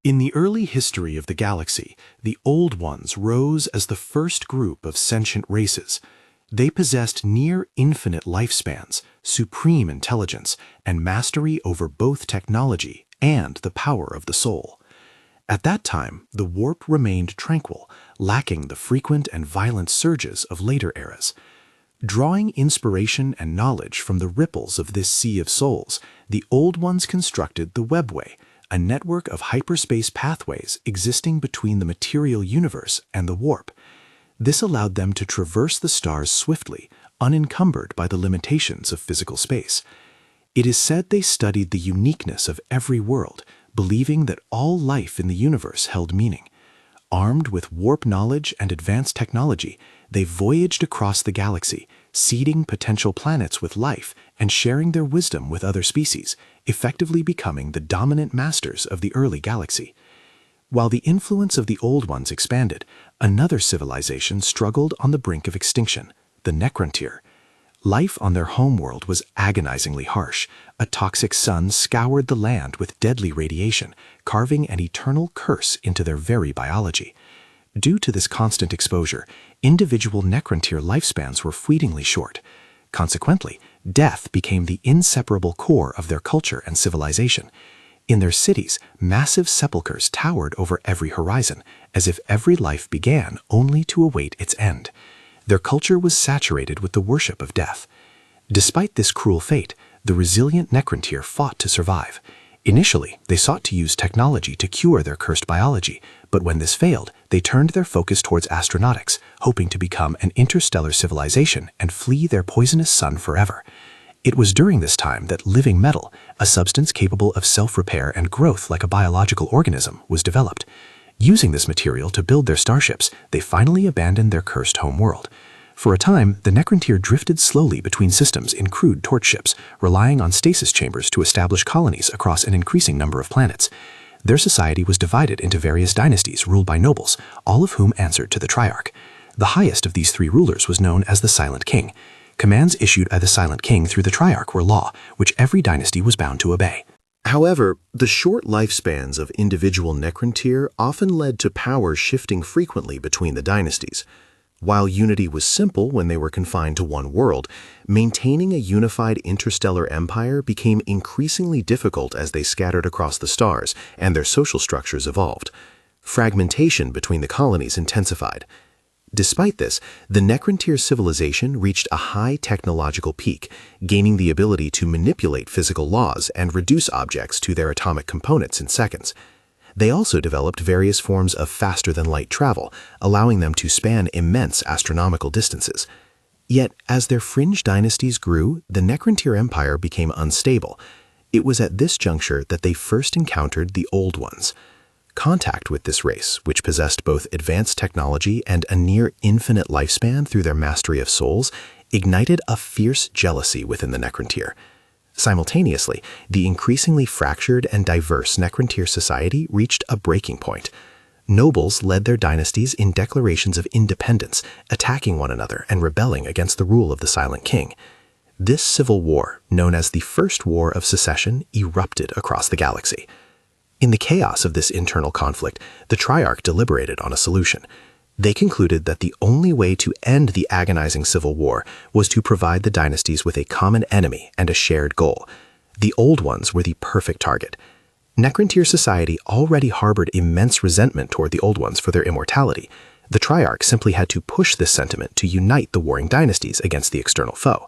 In the early history of the galaxy, the Old Ones rose as the first group of sentient races. They possessed near-infinite lifespans, supreme intelligence, and mastery over both technology and the power of the soul. At that time, the warp remained tranquil, lacking the frequent and violent surges of later eras. Drawing inspiration and knowledge from the ripples of this sea of souls, the Old Ones constructed the Webway, a network of hyperspace pathways existing between the material universe and the warp. This allowed them to traverse the stars swiftly, unencumbered by the limitations of physical space. It is said they studied the uniqueness of every world, believing that all life in the universe held meaning. Armed with warp knowledge and advanced technology, they voyaged across the galaxy, seeding potential planets with life and sharing their wisdom with other species, effectively becoming the dominant masters of the early galaxy. While the influence of the Old Ones expanded, another civilization struggled on the brink of extinction, the Necrontyr. Life on their homeworld was agonizingly harsh. A toxic sun scoured the land with deadly radiation, carving an eternal curse into their very biology. Due to this constant exposure, individual Necrontyr lifespans were fleetingly short. Consequently, death became the inseparable core of their culture and civilization. In their cities, massive sepulchres towered over every horizon, as if every life began only to await its end. Their culture was saturated with the worship of death. Despite this cruel fate, the resilient Necrontyr fought to survive. Initially, they sought to use technology to cure their cursed biology, but when this failed, they turned their focus towards astronautics, hoping to become an interstellar civilization and flee their poisonous sun forever. It was during this time that living metal, a substance capable of self-repair and growth like a biological organism, was developed. Using this material to build their starships, they finally abandoned their cursed homeworld. For a time, the Necrontyr drifted slowly between systems in crude torch ships, relying on stasis chambers to establish colonies across an increasing number of planets. Their society was divided into various dynasties ruled by nobles, all of whom answered to the Triarch. The highest of these three rulers was known as the Silent King. Commands issued by the Silent King through the Triarch were law, which every dynasty was bound to obey. However, the short lifespans of individual Necrontyr often led to power shifting frequently between the dynasties. While unity was simple when they were confined to one world, maintaining a unified interstellar empire became increasingly difficult as they scattered across the stars and their social structures evolved. Fragmentation between the colonies intensified. Despite this, the Necrontyr civilization reached a high technological peak, gaining the ability to manipulate physical laws and reduce objects to their atomic components in seconds. They also developed various forms of faster-than-light travel, allowing them to span immense astronomical distances. Yet, as their fringe dynasties grew, the Necrontyr Empire became unstable. It was at this juncture that they first encountered the Old Ones. Contact with this race, which possessed both advanced technology and a near-infinite lifespan through their mastery of souls, ignited a fierce jealousy within the Necrontyr. Simultaneously, the increasingly fractured and diverse Necrontyr society reached a breaking point. Nobles led their dynasties in declarations of independence, attacking one another and rebelling against the rule of the Silent King. This civil war, known as the First War of Secession, erupted across the galaxy. In the chaos of this internal conflict, the Triarch deliberated on a solution. They concluded that the only way to end the agonizing civil war was to provide the dynasties with a common enemy and a shared goal. The Old Ones were the perfect target. Necrontyr society already harbored immense resentment toward the Old Ones for their immortality. The Triarch simply had to push this sentiment to unite the warring dynasties against the external foe.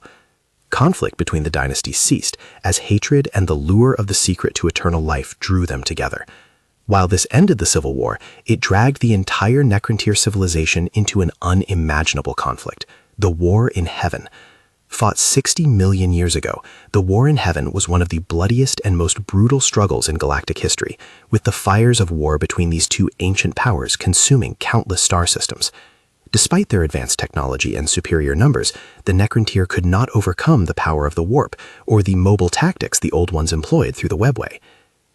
Conflict between the dynasties ceased, as hatred and the lure of the secret to eternal life drew them together. While this ended the civil war, it dragged the entire Necrontyr civilization into an unimaginable conflict, the War in Heaven. Fought 60 million years ago, the War in Heaven was one of the bloodiest and most brutal struggles in galactic history, with the fires of war between these two ancient powers consuming countless star systems. Despite their advanced technology and superior numbers, the Necrontyr could not overcome the power of the warp or the mobile tactics the Old Ones employed through the Webway.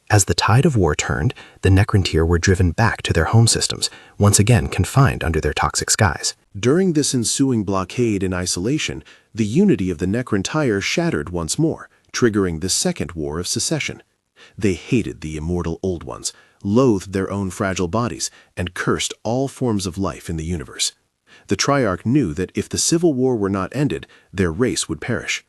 As the tide of war turned, the Necrontyr were driven back to their home systems, once again confined under their toxic skies. During this ensuing blockade and isolation, the unity of the Necrontyr shattered once more, triggering the Second War of Secession. They hated the immortal Old Ones, loathed their own fragile bodies, and cursed all forms of life in the universe. The Triarch knew that if the Civil War were not ended, their race would perish.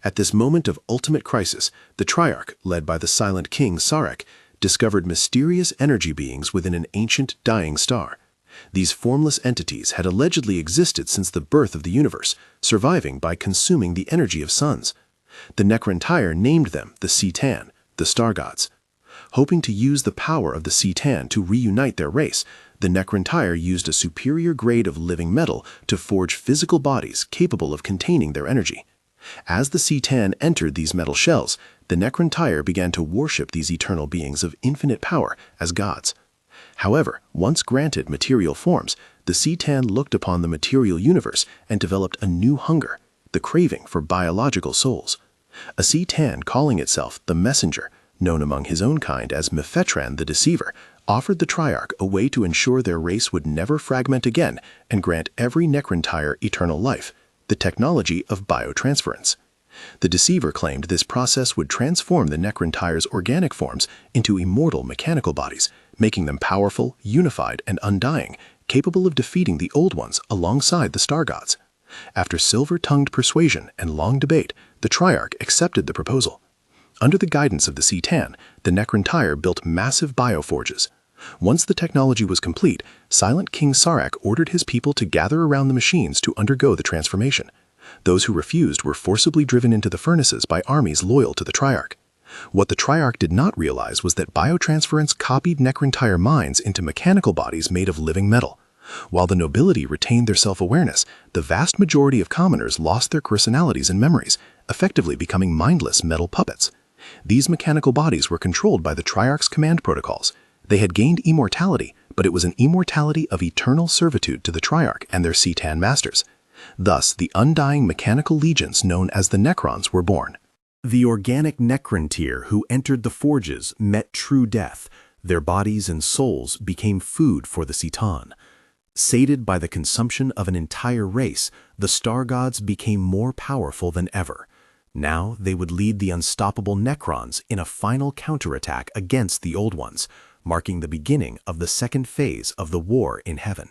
At this moment of ultimate crisis, the Triarch, led by the Silent King Szarekh, discovered mysterious energy beings within an ancient dying star. These formless entities had allegedly existed since the birth of the universe, surviving by consuming the energy of suns. The Necrontyr named them the C'tan, the star gods. Hoping to use the power of the C'tan to reunite their race, the Necrontyr used a superior grade of living metal to forge physical bodies capable of containing their energy. As the C'tan entered these metal shells, the Necrontyr began to worship these eternal beings of infinite power as gods. However, once granted material forms, the C'tan looked upon the material universe and developed a new hunger, the craving for biological souls. A C'tan calling itself the Messenger, known among his own kind as Mephet'ran the Deceiver, offered the Triarch a way to ensure their race would never fragment again and grant every Necrontyr eternal life, the technology of Biotransference. The Deceiver claimed this process would transform the Necrontyr's organic forms into immortal mechanical bodies, making them powerful, unified, and undying, capable of defeating the Old Ones alongside the Star Gods. After silver-tongued persuasion and long debate, the Triarch accepted the proposal. Under the guidance of the C'tan, the Necrontyr built massive bioforges. Once the technology was complete, Silent King Szarekh ordered his people to gather around the machines to undergo the transformation. Those who refused were forcibly driven into the furnaces by armies loyal to the Triarch. What the Triarch did not realize was that biotransference copied Necrontyr minds into mechanical bodies made of living metal. While the nobility retained their self-awareness, the vast majority of commoners lost their personalities and memories, effectively becoming mindless metal puppets. These mechanical bodies were controlled by the Triarch's command protocols. They had gained immortality, but it was an immortality of eternal servitude to the Triarch and their C'tan masters. Thus, the undying mechanical legions known as the Necrons were born. The organic Necrontyr who entered the forges met true death. Their bodies and souls became food for the C'tan. Sated by the consumption of an entire race, the star gods became more powerful than ever. Now they would lead the unstoppable Necrons in a final counterattack against the Old Ones, marking the beginning of the second phase of the war in heaven.